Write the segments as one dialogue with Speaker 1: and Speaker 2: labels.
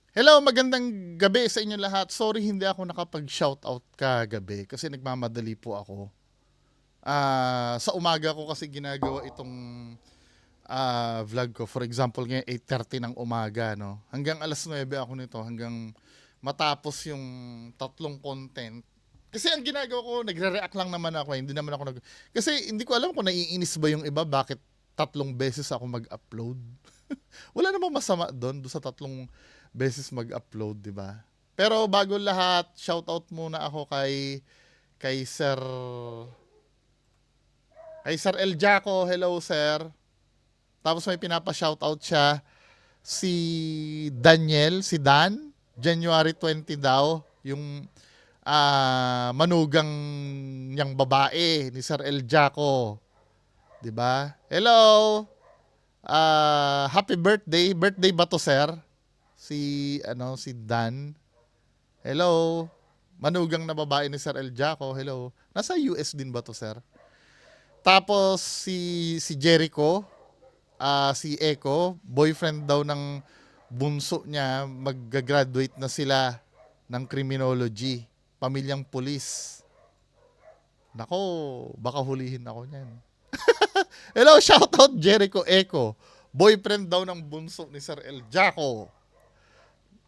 Speaker 1: Hello, magandang gabi sa inyo lahat. Sorry hindi ako nakapag-shoutout kagabi kasi nagmamadali po ako. Sa umaga ko kasi ginagawa itong vlog ko. For example, ngayon 8:30 ng umaga, no. Hanggang alas 9 ako nito, hanggang matapos yung tatlong content. Kasi ang ginagawa ko, nagre-react lang naman ako, hindi naman ako kasi hindi ko alam kung naiinis ba yung iba bakit tatlong beses ako mag-upload. Wala namang masama doon sa tatlong beses mag-upload, 'di ba? Pero bago lahat, shoutout muna ako kay Sir El Jaco. Hello, sir. Tapos may pinapa-shoutout siya si Daniel, si Dan, January 20 daw, yung manugang niyang babae ni Sir El Jaco, 'di ba? Hello. Happy birthday. Birthday ba to, sir? Si Dan. Hello. Manugang na babae ni Sir El Jaco. Hello. Nasa US din ba to, sir? Tapos si Jericho, si Echo, boyfriend daw ng bunso niya, mag-graduate na sila ng criminology, pamilyang pulis. Nako, baka hulihin ako niyan. Hello, shoutout Jericho Echo. Boyfriend daw ng bunso ni Sir El Jaco.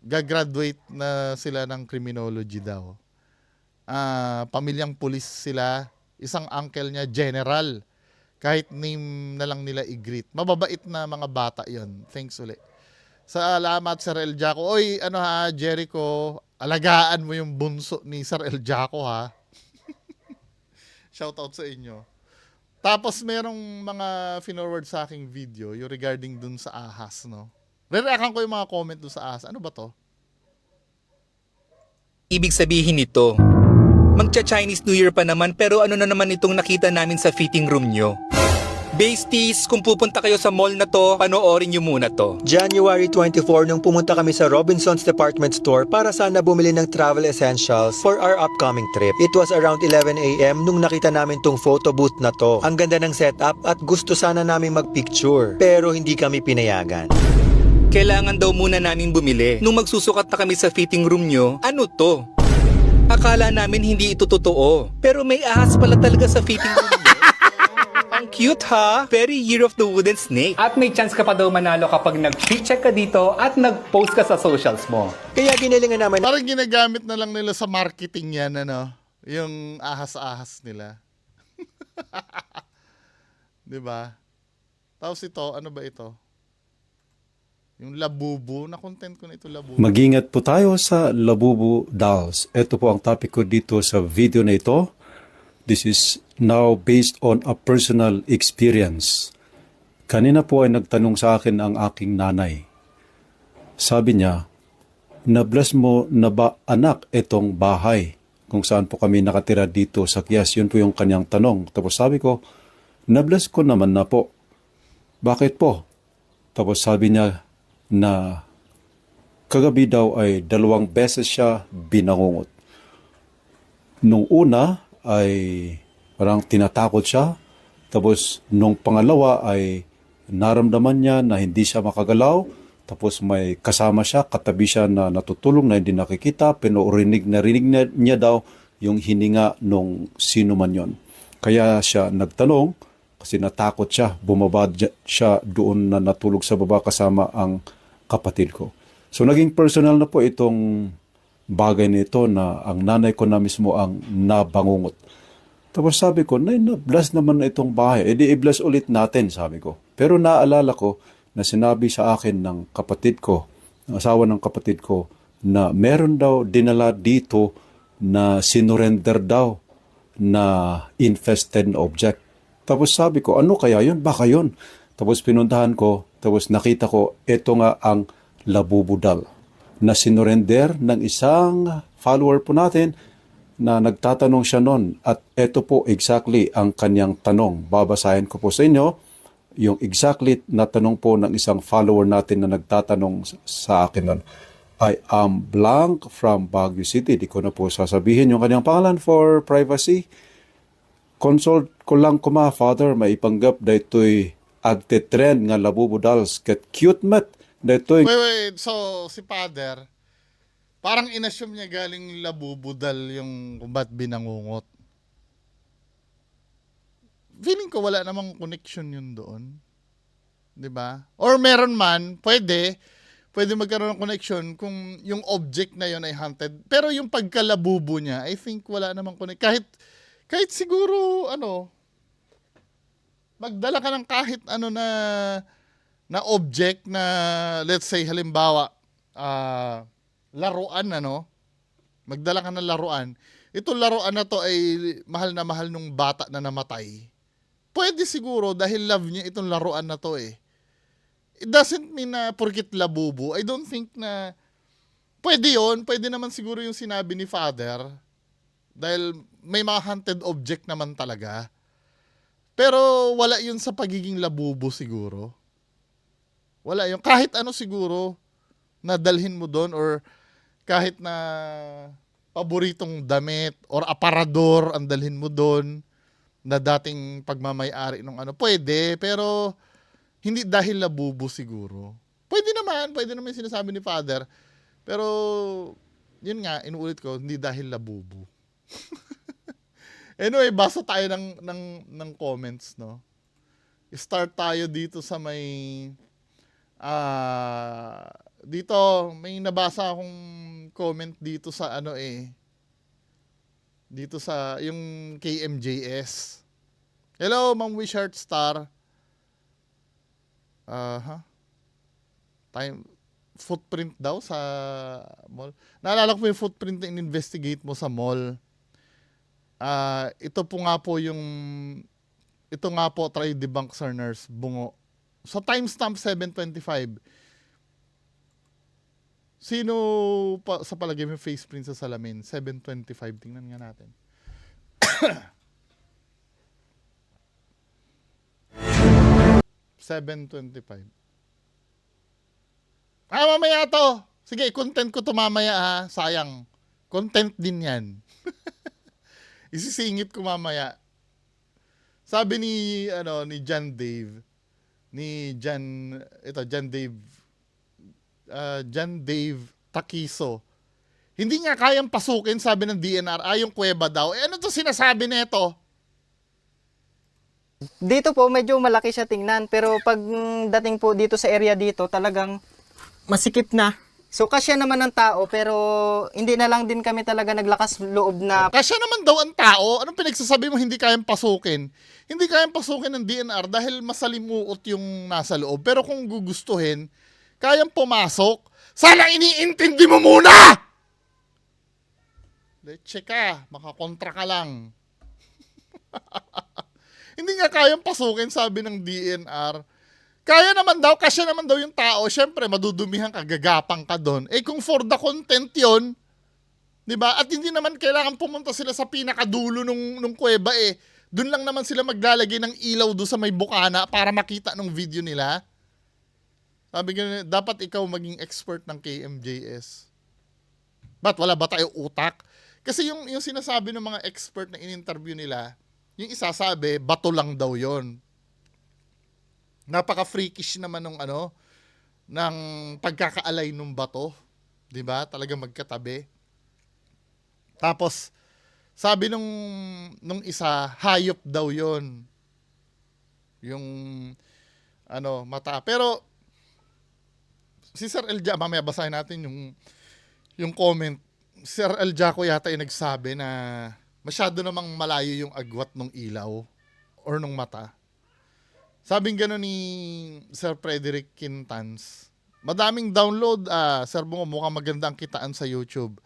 Speaker 1: Gagraduate na sila ng criminology daw. Pamilyang pulis sila. Isang uncle niya, general. Kahit name na lang nila i-greet. Mababait na mga bata yon. Thanks ulit. Salamat, Sir El Jaco. Oy, Jericho, alagaan mo yung bunso ni Sir El Jaco, ha. Shoutout sa inyo. Tapos merong mga finorward sa aking video yung regarding dun sa ahas, no? Re-reactan ko yung mga comment dun sa ahas. Ano ba to?
Speaker 2: Ibig sabihin nito, magcha-Chinese New Year pa naman pero ano na naman itong nakita namin sa fitting room nyo? Besties, kung pupunta kayo sa mall na to, panoorin nyo muna to.
Speaker 3: January 24 nung pumunta kami sa Robinson's Department Store para sana bumili ng travel essentials for our upcoming trip. It was around 11 a.m. nung nakita namin tong photo booth na to. Ang ganda ng setup at gusto sana namin magpicture pero hindi kami pinayagan.
Speaker 2: Kailangan daw muna namin bumili. Nung magsusukat na kami sa fitting room nyo, ano to? Akala namin hindi ito totoo. Pero may ahas pala talaga sa fitting room nyo. Ang cute ha? Very Year of the Wooden Snake.
Speaker 4: At may chance ka pa daw manalo kapag nag-check ka dito at nag-post ka sa socials mo.
Speaker 3: Kaya ginilingan namin
Speaker 1: Parang ginagamit na lang nila sa marketing yan, ano? Yung ahas-ahas nila. 'Di ba? Tapos ito, ano ba ito? Yung labubu, na content ko na ito, labubu.
Speaker 5: Mag-ingat po tayo sa Labubu Dolls. Ito po ang topic ko dito sa video na ito. This is now based on a personal experience. Kanina po ay nagtanong sa akin ang aking nanay. Sabi niya, "Na-bless mo na ba anak itong bahay kung saan po kami nakatira dito sa Kias?" Yun po yung kanyang tanong. Tapos sabi ko, "Na-bless ko naman na po." "Bakit po?" Tapos sabi niya na kagabi daw ay 2 beses siya binangungot. Nung una ay parang tinatakot siya. Tapos nung pangalawa ay naramdaman niya na hindi siya makagalaw. Tapos may kasama siya, katabi siya na natutulog na hindi nakikita. Pero rinig niya daw yung hininga nung sino man yon. Kaya siya nagtanong kasi natakot siya. Bumaba siya doon na natulog sa baba kasama ang kapatid ko. So naging personal na po itong bagay nito na ang nanay ko na mismo ang nabangungot. Tapos sabi ko, na-bless naman na itong bahay. E di i-bless ulit natin, sabi ko. Pero naalala ko na sinabi sa akin ng kapatid ko, ng asawa ng kapatid ko, na meron daw dinala dito na sinurrender daw na infested object. Tapos sabi ko, ano kaya yun? Baka yun. Tapos pinuntahan ko, tapos nakita ko, ito nga ang labubudal na sinurrender ng isang follower po natin na nagtatanong siya noon. At ito po exactly ang kanyang tanong. Babasahin ko po sa inyo yung exactly na tanong po ng isang follower natin na nagtatanong sa akin noon. "I am blank from Baguio City." Di ko na po sasabihin yung kanyang pangalan for privacy. "Consult ko lang kuma, Father, maipanggap da ito'y agte-trend nga labubudals ket cute met na ito
Speaker 1: Wait. So, si Father, parang inassume niya galing labubudal yung kung ba't binangungot. Feeling ko wala namang connection yun doon. 'Di ba? Or meron man, pwede magkaroon ng connection kung yung object na yun ay haunted. Pero yung pagkalabubo niya, I think wala namang connect. Kahit siguro, magdala ka ng kahit na object na, let's say, halimbawa, laruan, magdala ka ng laruan. Itong laruan na to ay mahal na mahal nung bata na namatay. Pwede siguro dahil love niya itong laruan na to eh. It doesn't mean na porkit labubo. I don't think na pwede yon. Pwede naman siguro yung sinabi ni Father. Dahil may mga haunted object naman talaga. Pero wala yun sa pagiging labubo siguro. Wala yun. Kahit ano siguro na dalhin mo doon or kahit na paboritong damit or aparador ang dalhin mo doon na dating pagmamay-ari ng pwede, pero hindi dahil labubo siguro. Pwede naman yung sinasabi ni Father, pero yun nga, inuulit ko, hindi dahil labubo. Anyway, basa tayo ng comments, no? Start tayo dito sa may dito may nabasa akong comment dito sa dito sa yung KMJS. Hello, Ma'am Wishart Star. Time footprint daw sa mall. Naalala ko yung footprint na in-investigate mo sa mall. Ito nga po, try debunk Sir Nurse Bungo. Sa timestamp 7:25. Sino pa sa palagay mo face print sa salamin? 7:25. Tingnan nga natin. $7.25. Mamaya to. Sige, content ko to mamaya ha. Sayang. Content din yan. Isisingit ko mamaya. Sabi ni John Dave, John Dave Takiso. Hindi nga kayang pasukin, sabi ng DNR, yung kuweba daw. Ano to sinasabi nito?
Speaker 6: Dito po medyo malaki siya tingnan, pero pag dating po dito sa area dito, talagang masikip na. So kasya naman ng tao, pero hindi na lang din kami talaga naglakas loob na.
Speaker 1: Kasya naman daw ang tao. Anong pinagsasabi mo hindi kayang pasukin? Hindi kayang pasukin ng DNR dahil masalimuot yung nasa loob. Pero kung gugustuhin, kayang pumasok. Sana iniintindi mo muna! Leche ka, makakontra ka lang. Hindi nga kayang pasukin, sabi ng DNR. Kaya naman daw, kasya naman daw yung tao. Siyempre, madudumihan ka, gagapang ka doon. Kung for the content yon, di ba? At hindi naman kailangan pumunta sila sa pinakadulo nung kuweba Doon lang naman sila maglalagay ng ilaw doon sa may bukana para makita ng video nila. Sabi nga, dapat ikaw maging expert ng KMJS. Ba't wala ba tayo utak? Kasi yung sinasabi ng mga expert na in-interview nila, yung isa sabi, bato lang daw yon. Napaka-freakish naman ng pagkakaalay ng bato. 'Di ba? Talaga magkatabi. Tapos, sabi nung isa, hayop daw yon. Yung mata. Pero, si Sir Elja, mamaya basahin natin yung comment. Sir Eljaco yata yung nagsabi na masyado namang malayo yung agwat ng ilaw or ng mata. Sabing gano'n ni Sir Frederick Quintans, madaming download, Sir Bungo, mukhang maganda ang kitaan sa YouTube.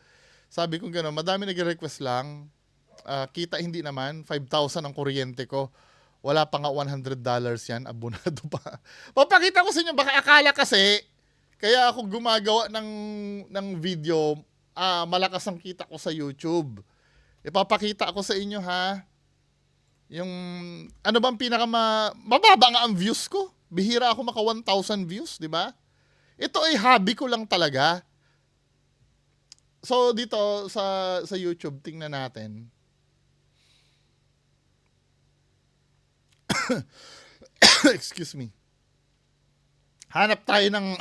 Speaker 1: Sabi ko gano'n, madami nag-request lang, kita hindi naman, 5,000 ang kuryente ko, wala pa nga $100 yan, abonado pa. Papakita ko sa inyo, baka akala kasi, kaya ako gumagawa ng video, malakas ang kita ko sa YouTube. Ipapakita ko sa inyo ha. Yung ano bang mababa nga ang views ko. Bihira ako maka 1,000 views, di ba? Ito ay hobby ko lang talaga. So dito sa YouTube, tingnan natin. Excuse me. Hanap tayo ng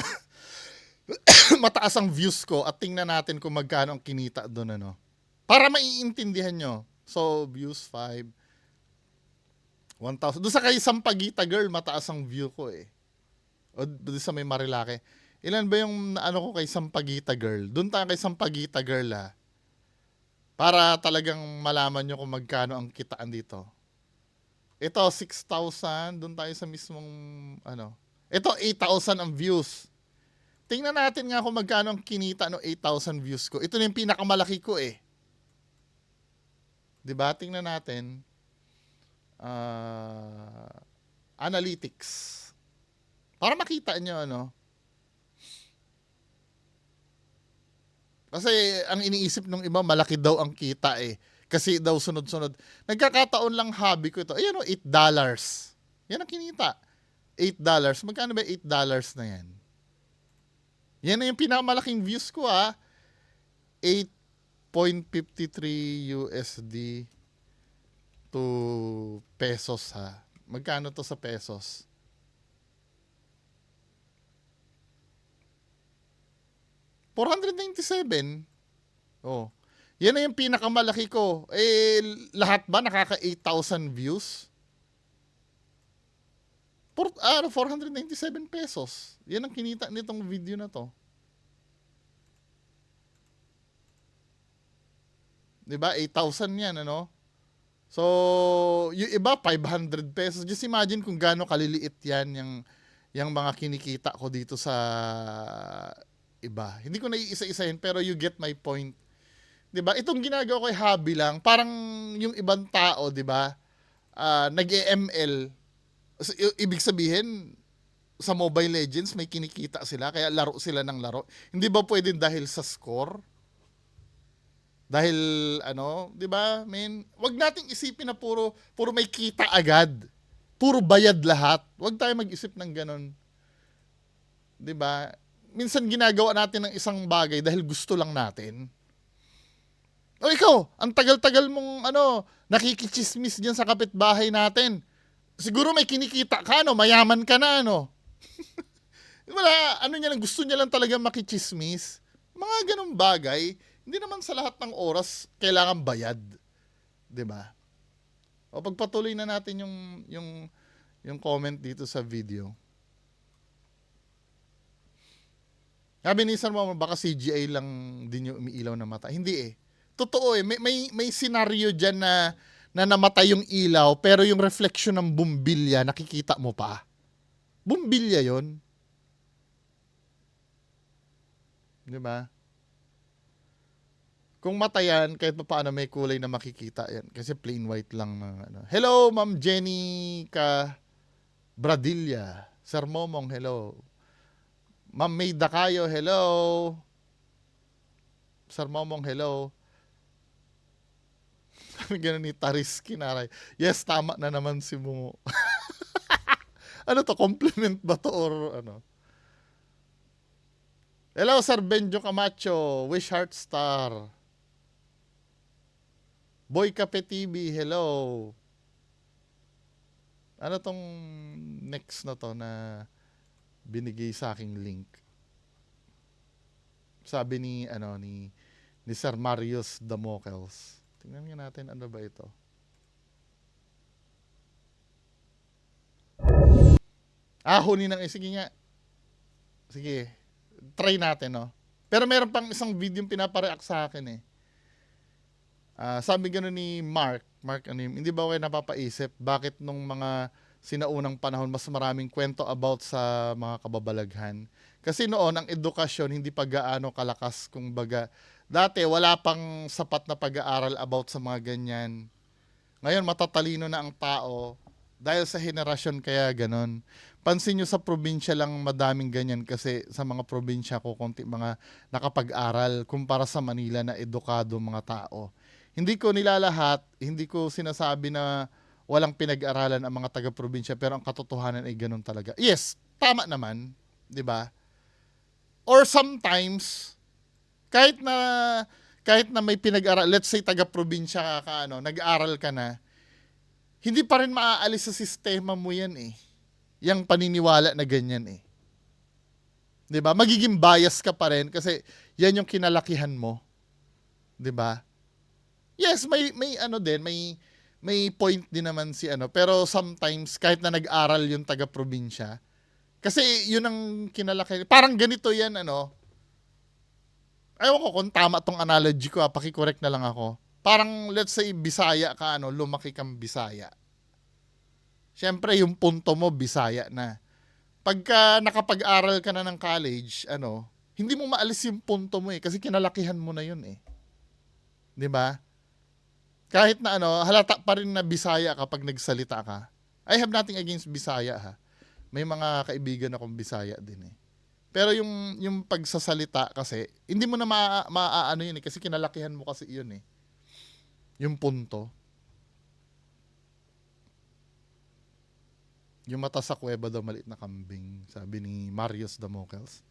Speaker 1: mataas ang views ko at tingnan natin kung magkano ang kinita doon, ano. Para maiintindihan nyo. So, views 5, 1,000. Doon sa kay Sampaguita Girl, mataas ang view ko eh. O doon sa may Marilake. Ilan ba yung ano ko kay Sampaguita Girl? Doon tayo kay Sampaguita Girl ha. Para talagang malaman nyo kung magkano ang kitaan dito. Ito, 6,000. Doon tayo sa mismong, ano. Ito, 8,000 ang views. Tingnan natin nga kung magkano ang kinita ng 8,000 views ko. Ito na yung pinakamalaki ko eh. Diba? Tingnan natin. Analytics. Para makita nyo, ano. Kasi ang iniisip ng iba, malaki daw ang kita eh. Kasi daw sunod-sunod. Nagkakataon lang hobby ko ito. Ayan o, $8. Yan ang kinita. $8. Magkano ba $8 na yan? Yan na yung pinakamalaking views ko ha. 8.53 USD to pesos ha. Magkano to sa pesos? $497. Oh. Yan na yung pinakamalaki ko. Eh, lahat ba nakaka 8,000 views? 497 pesos. Yan ang kinita nitong video na to. Diba? 8,000 yan, ano? So, yung iba, 500 pesos. Just imagine kung gaano kaliliit yan yung mga kinikita ko dito sa iba. Hindi ko na iisa-isahin, pero you get my point. 'Di ba? Itong ginagawa ko ay hobby lang. Parang yung ibang tao, 'di ba? Nag-ML. Ibig sabihin, sa Mobile Legends may kinikita sila kaya laro sila ng laro. Hindi ba pwedeng dahil sa score? Dahil ano, 'di ba? Wag nating isipin na puro may kita agad. Puro bayad lahat. Wag tayo mag-isip ng ganun. 'Di ba? Minsan ginagawa natin ng isang bagay dahil gusto lang natin. O ikaw, ang tagal-tagal mong nakikichismis diyan sa kapitbahay natin. Siguro may kinikita ka, mayaman ka na, Wala, niya lang, gusto niya lang talaga makichismis. Mga ganong bagay, hindi naman sa lahat ng oras kailangan bayad. 'Di ba? O pagpatuloy na natin yung comment dito sa video. Sabi ni Sir Momo, baka CGI lang din yung umiilaw na mata. Hindi eh. Totoo eh. May scenario dyan na namatay yung ilaw, pero yung reflection ng bumbilya, nakikita mo pa. Bumbilya yon, di ba? Kung matayan, kahit pa paano may kulay na makikita yan. Kasi plain white lang. Hello, Ma'am Jenny Bradilla. Sir Momong, hello. Ma'am May Dacayo, hello. Sir Momong, hello. Sabi gano'n ni Taris Kinaray. Yes, tama na naman si Mungo. Ano to, compliment ba to or ano? Hello, Sir Benjo Camacho. Wish Heart Star. Boy Cafe TV, hello. Ano tong next na to na binigay sa aking link? Sabi ni Sir Marius Damocles. Tingnan nga natin ano ba ito. Huni nang sige nga. Sige. Try natin, Pero meron pang isang video yung pinapareact sa akin eh. Sabi gano'n ni Mark Anim, hindi ba kayo napapaisip bakit nung mga sinaunang panahon mas maraming kwento about sa mga kababalaghan? Kasi noon ang edukasyon hindi pa gaano kalakas, kumbaga. Dati wala pang sapat na pag-aaral about sa mga ganyan. Ngayon matatalino na ang tao dahil sa henerasyon kaya ganon. Pansin nyo sa probinsya lang madaming ganyan kasi sa mga probinsya ko konti mga nakapag-aral kumpara sa Manila na edukado mga tao. Hindi ko nilalahat, hindi ko sinasabi na walang pinag-aralan ang mga taga-probinsya, pero ang katotohanan ay ganun talaga. Yes, tama naman, 'di ba? Or sometimes kahit na may pinag-aral, let's say taga-probinsya ka, nag-aral ka na, hindi pa rin maaalis sa sistema mo 'yan eh. Yang paniniwala na ganyan eh. 'Di ba? Magiging bias ka pa rin kasi yan yung kinalakihan mo. 'Di ba? Yes, may ano din, may point din naman si ano, pero sometimes kahit na nag-aral yung taga-probinsya, kasi yun ang kinalaki. Parang ganito yan, ano. Ewan ko kung tama tong analogy ko, paki-correct na lang ako. Parang let's say Bisaya ka, ano, lumaki kang Bisaya. Siyempre yung punto mo Bisaya na. Pagka nakapag-aral ka na ng college, ano, hindi mo maalis yung punto mo kasi kinalakihan mo na yun 'Di ba? Kahit na ano, halata pa rin na Bisaya kapag nagsalita ka. I have nothing against Bisaya ha. May mga kaibigan akong Bisaya din Pero yung pagsasalita kasi, hindi mo na maaano yun kasi kinalakihan mo kasi yun Yung punto. Yung mata sa kuweba daw maliit na kambing, sabi ni Marius Damocles.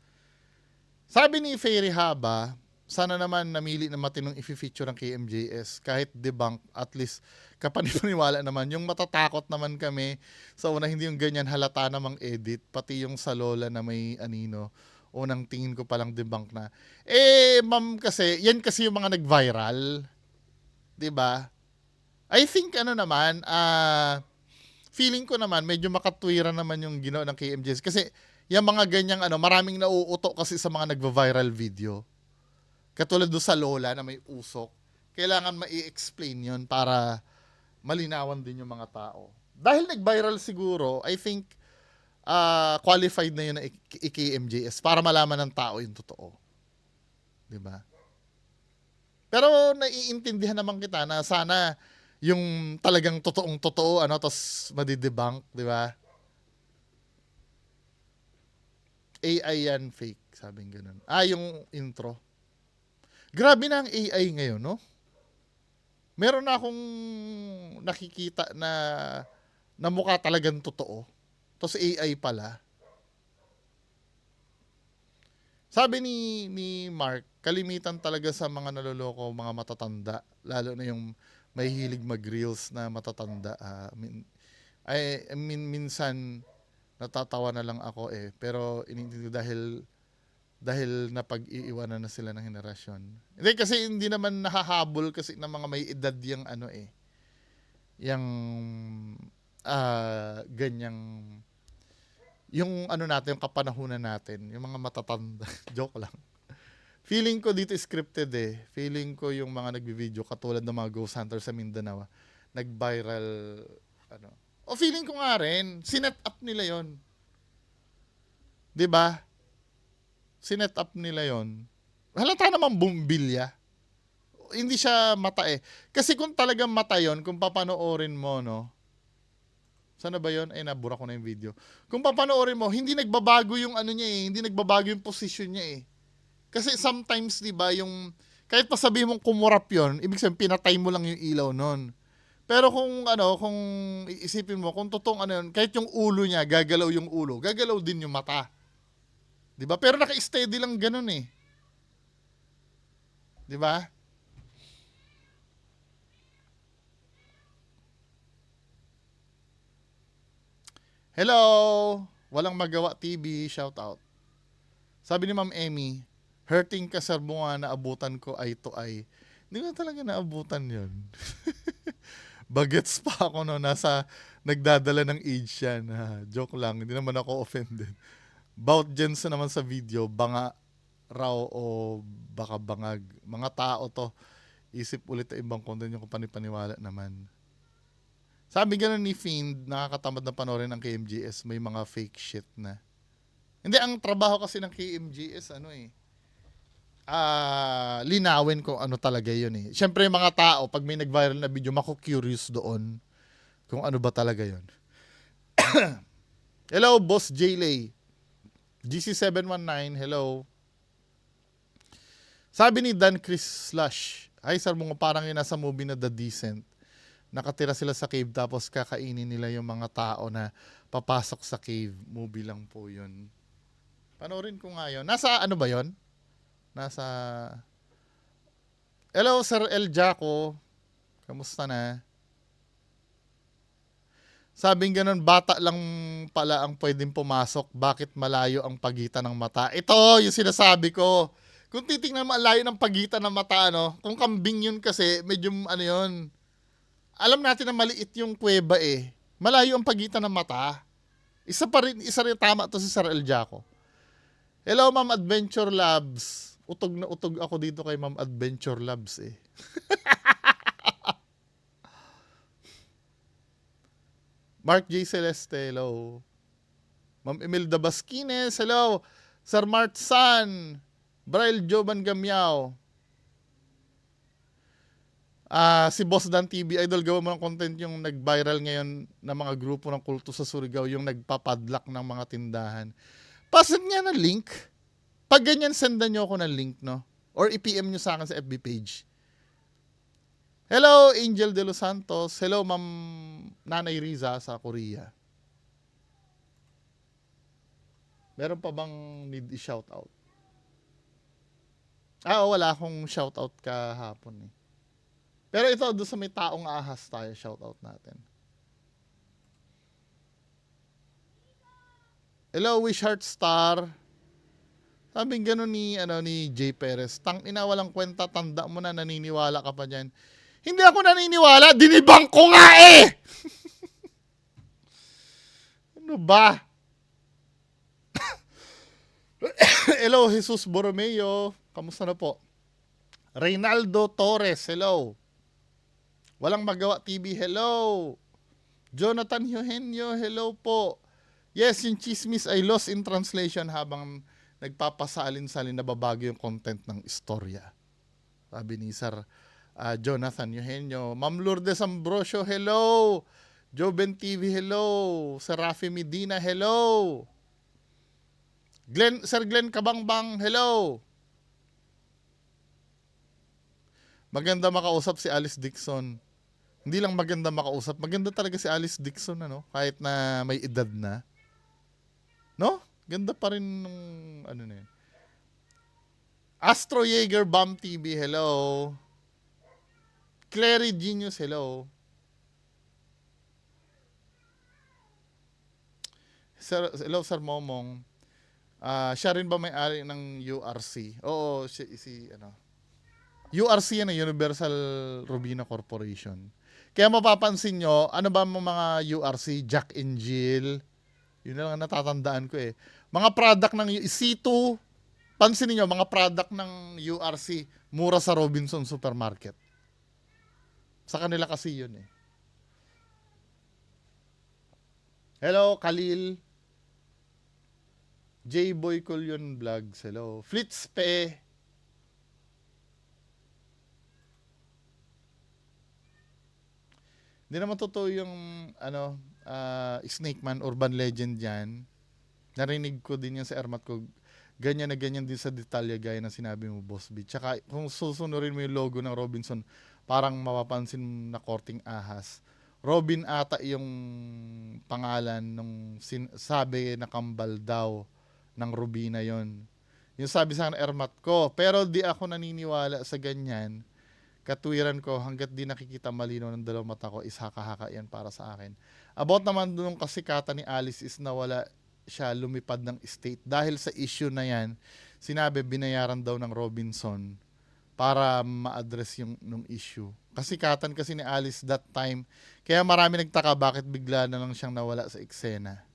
Speaker 1: Sabi ni Fairy Haba, sana naman namili na matinong i-feature ang KMJS. Kahit debunk, at least kapanipaniwala naman. Yung matatakot naman kami sa una, hindi yung ganyan halata namang edit. Pati yung sa Lola na may anino. Unang tingin ko palang debunk na. Ma'am kasi, yan kasi yung mga nag-viral. 'Di ba? I think ano naman, feeling ko naman, medyo makatwiran naman yung ginawa ng KMJS. Kasi yung mga ganyang ano, maraming nauuto kasi sa mga nagva-viral video. Katulad doon sa Lola na may usok, kailangan ma-i-explain yun para malinawan din yung mga tao. Dahil nag-viral siguro, I think qualified na yun na i-KMJS para malaman ng tao yung totoo. Diba? Pero naiintindihan naman kita na sana yung talagang totoong totoo, ano, tapos madidebunk, di ba? AI yan, fake, sabing ganun. Yung intro. Grabe na ang AI ngayon, no? Meron na akong nakikita na mukha talagang totoo. Tapos AI pala. Sabi ni Mark, kalimitan talaga sa mga naloloko, mga matatanda. Lalo na yung may hilig mag-reels na matatanda. I mean, minsan natatawa na lang ako Pero inintindi dahil napag-iiwanan na sila ng henerasyon. Hindi kasi hindi naman nahahabol kasi ng mga may edad yung ano yung ganyang yung ano natin, yung kapanahunan natin, yung mga matatanda. Joke lang. Feeling ko dito scripted Feeling ko yung mga nagbi-video katulad ng mga ghost hunter sa Mindanao, nag-viral ano. O feeling ko nga rin, sinet up nila 'yon. 'Di ba? Sinet up nila 'yon. Halata naman bumbilya. Hindi siya mata Kasi kung talagang mata 'yon, kung papanoorin mo, no. Sana ba 'yon? Nabura ko na yung video. Kung papanoorin mo, hindi nagbabago yung ano niya hindi nagbabago yung position niya Kasi sometimes, 'di ba, yung kahit pa sabihin mong kumurap 'yon, ibig sabihin pinatay mo lang yung ilaw noon. Pero kung iisipin mo, kung totoong ano yun, kahit yung ulo niya, gagalaw yung ulo, gagalaw din yung mata. 'Di ba? Pero naka-steady lang ganun 'Di ba? Hello! Walang magawa TV, shout out. Sabi ni Ma'am Emmy, hurting ka sir mo nga naabutan ko eye to eye. Hindi ko talaga naabutan yun. Bagets pa ako nagdadala ng age yan. Joke lang, hindi naman ako offended. Bout dyan naman sa video, banga raw o baka bangag. Mga tao to, isip ulit na ibang content yung panipaniwala naman. Sabi gano'n ni Fiend, nakakatamad na panoorin ng KMJS, may mga fake shit na. Hindi, ang trabaho kasi ng KMJS, linawin kung ano talaga yun Siyempre yung mga tao, pag may nag-viral na video, mako-curious doon kung ano ba talaga yun. Hello, Boss Jaylay. GC719, hello. Sabi ni Dan Chris Slash, ay sir, mga parang yun nasa movie na The Descent. Nakatira sila sa cave tapos kakainin nila yung mga tao na papasok sa cave. Movie lang po yun. Panoorin ko nga yun. Nasa ano ba yun? Nasa... Hello, Sir El Jaco. Kamusta na? Sabing ganun, bata lang pala ang pwedeng pumasok. Bakit malayo ang pagitan ng mata? Ito yung sinasabi ko. Kung titingnan mo, ang layo ng pagitan ng mata, ano? Kung kambing yun kasi, medyo ano yun. Alam natin na maliit yung kuweba eh. Malayo ang pagitan ng mata. Isa rin tama to si Sir El Jaco. Hello, Ma'am Adventure Labs. Utog na utog ako dito kay Ma'am Adventure Labs eh. Mark J. Celeste, hello. Ma'am Imelda Basquines, hello. Sir Mart San, Braille Joban Gamiao. Si Boss Dan TV, idol, gawa mo ng content yung nag-viral ngayon na mga grupo ng kulto sa Surigao, yung nagpapadlock ng mga tindahan. Pasend niya ng link. Pag ganyan, sendan nyo ako ng link, no? Or i-PM nyo sa akin sa FB page. Hello, Angel De Los Santos. Hello, Ma'am Nanay Riza sa Korea. Meron pa bang need i-shoutout? Wala akong shoutout kahapon eh. Pero ito, doon sa may taong ahas tayo, shoutout natin. Hello, Wish Heart Star. Sabing gano'n ni Jay Perez. Ina, walang kwenta, tanda mo na, naniniwala ka pa dyan. Hindi ako naniniwala, dinibang ko nga eh! Ano ba? Hello, Jesus Borromeo. Kamusta na po? Reynaldo Torres, hello. Walang Magawa TV, hello. Jonathan Eugenio, hello po. Yes, yung chismis ay lost in translation habang nagpapasalin-salin na babago yung content ng istorya. Sabi ni Sir Jonathan Eugenio. Ma'am Lourdes Ambrosio, hello. Joben TV, hello. Sir Rafi Medina, hello. Sir Glenn Kabangbang, hello. Maganda makausap si Alice Dixon. Hindi lang maganda makausap, maganda talaga si Alice Dixon, ano? Kahit na may edad na. No? Ganda pa rin nung ano na yun. Astro Jaeger Bomb TV, hello. Clary Genius, hello. Hello, Sir Momong. Siya rin ba may-ari ng URC? Oo, URC yan, Universal Robina Corporation. Kaya mapapansin nyo, ano ba mga URC? Jack and Jill. Yun na lang natatandaan ko eh. Mga product ng C2, pansinin nyo, mga product ng URC, mura sa Robinson Supermarket. Sa kanila kasi yun eh. Hello, Khalil. J-Boy Collion Vlogs, hello. Flitzpe. Hindi naman totoo yung Snake Man, urban legend yan. Narinig ko din yan sa Ermat ko. Ganyan na ganyan din sa detalye gaya na sinabi mo, Boss B. Tsaka kung susunurin mo yung logo ng Robinson, parang mapapansin na korting ahas. Robin ata yung pangalan nung sabi na kambal daw ng Rubina yon. Yung sabi sa akin Ermat ko. Pero di ako naniniwala sa ganyan. Katwiran ko, hanggat di nakikita malinaw ng dalawang mata ko, is haka-haka yan para sa akin. About naman nung kasikatan ni Alice is nawala siya lumipad ng estate. Dahil sa issue na yan, sinabi binayaran daw ng Robinson para ma-address yung nung issue. Kasikatan kasi ni Alice that time. Kaya marami nagtaka bakit bigla na lang siyang nawala sa eksena.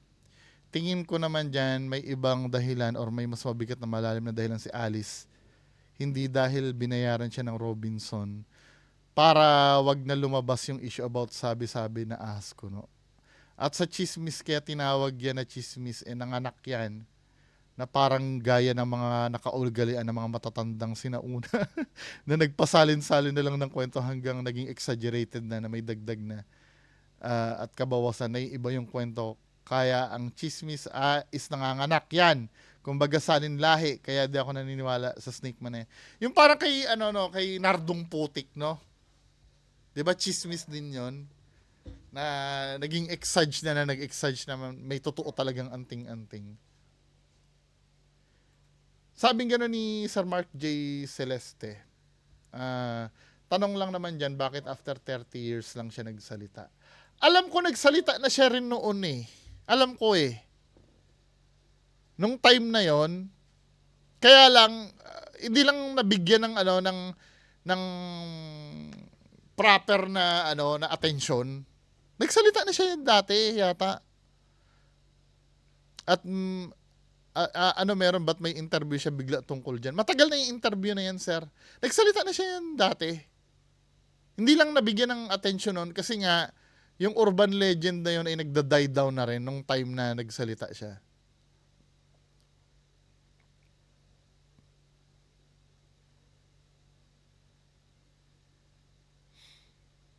Speaker 1: Tingin ko naman dyan, may ibang dahilan or may mas mabigat na malalim na dahilan si Alice. Hindi dahil binayaran siya ng Robinson para wag na lumabas yung issue about sabi-sabi na ahas kuno. At sa chismis, kaya tinawag yan na chismis, nanganak yan na parang gaya ng mga nakaulgalian ng mga matatandang sinauna na nagpasalin-salin na lang ng kwento hanggang naging exaggerated na may dagdag na at kabawasan na iba yung kwento. Kaya ang chismis is nanganganak yan. Kumbaga salin lahi, kaya di ako naniniwala sa Snake Man eh. Yung parang kay kay Nardong Putik, no? 'Di ba chismis din 'yon? Na naging exage na nag-exage naman, may totoo talagang anting-anting. Sabing gano'n ni Sir Mark J. Celeste. Tanong lang naman diyan, bakit after 30 years lang siya nagsalita? alam ko nagsalita na siya rin noon eh. Alam ko eh. Nung time na yon, kaya lang hindi lang nabigyan ng ano ng proper na na atensyon. Nagsalita na siya dati yata. At meron ba't may interview siya bigla tungkol dyan? Matagal na yung interview na yan, sir. Nagsalita na siya yan dati. Hindi lang nabigyan ng atensyon nun kasi nga yung urban legend na yun ay nagda-die down na rin nung time na nagsalita siya.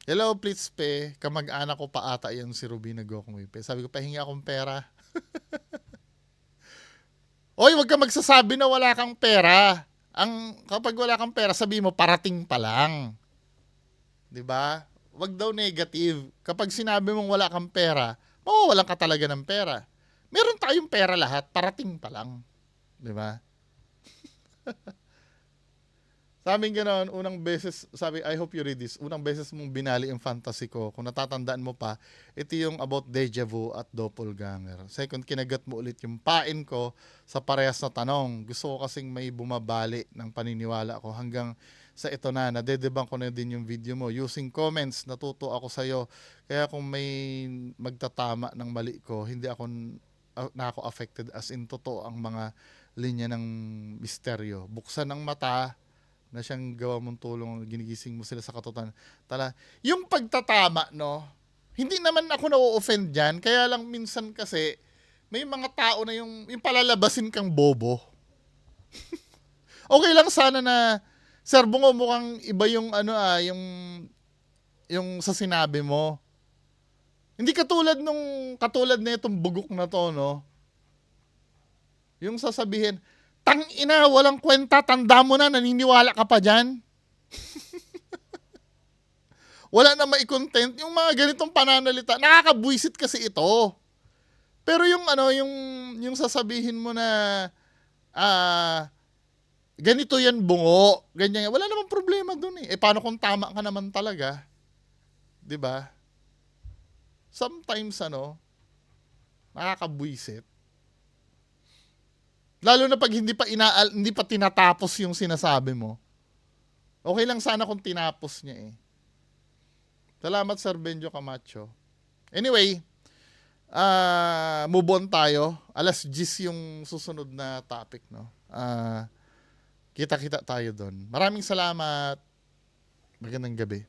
Speaker 1: Hello, please pe. Kamag-anak ko pa ata yan si Ruby Nagokongwipe. Sabi ko, pahingi akong pera. Oy, wag ka magsasabi na wala kang pera. Kapag wala kang pera, sabi mo, parating pa lang. 'Di ba? Wag daw negative. Kapag sinabi mong wala kang pera, mawawalan ka talaga ng pera. Meron tayong pera lahat, parating pa lang. 'Di ba? Sabi ganoon, unang beses, sabi, I hope you read this, unang beses mong binali yung fantasy ko, kung natatandaan mo pa, ito yung about deja vu at doppelganger. Second, kinagat mo ulit yung pain ko sa parehas na tanong. Gusto ko kasing may bumabali ng paniniwala ko hanggang sa ito na, nadedebang ko na din yung video mo. Using comments, natuto ako sa'yo. Kaya kung may magtatama ng mali ko, hindi ako na ako affected, as in totoo ang mga linya ng misteryo. Buksan ang mata, na siyang gawa mong tulong, ginigising mo sila sa katotohanan. Yung pagtatama, no, hindi naman ako na-offend dyan, kaya lang minsan kasi, may mga tao na yung palalabasin kang bobo. Okay lang sana na, Sir Bungo, mukhang iba yung yung sa sinabi mo. Hindi katulad na itong bugok na to, no? Yung sasabihin, tang ina, walang kwenta, tanda mo na, naniniwala ka pa dyan. Wala na mai-content. Yung mga ganitong pananalita, nakakabwisit kasi ito. Pero yung sasabihin mo na, ganito yan bungo, ganyan, wala namang problema dun eh. Paano kung tama ka naman talaga? 'Di ba? Sometimes, nakakabwisit. Lalo na pag hindi pa tinatapos yung sinasabi mo. Okay lang sana kung tinapos niya eh. Salamat, Sir Benjo Camacho. Anyway, move on tayo. 10:00 yung susunod na topic, no? Kita-kita tayo doon. Maraming salamat. Magandang gabi.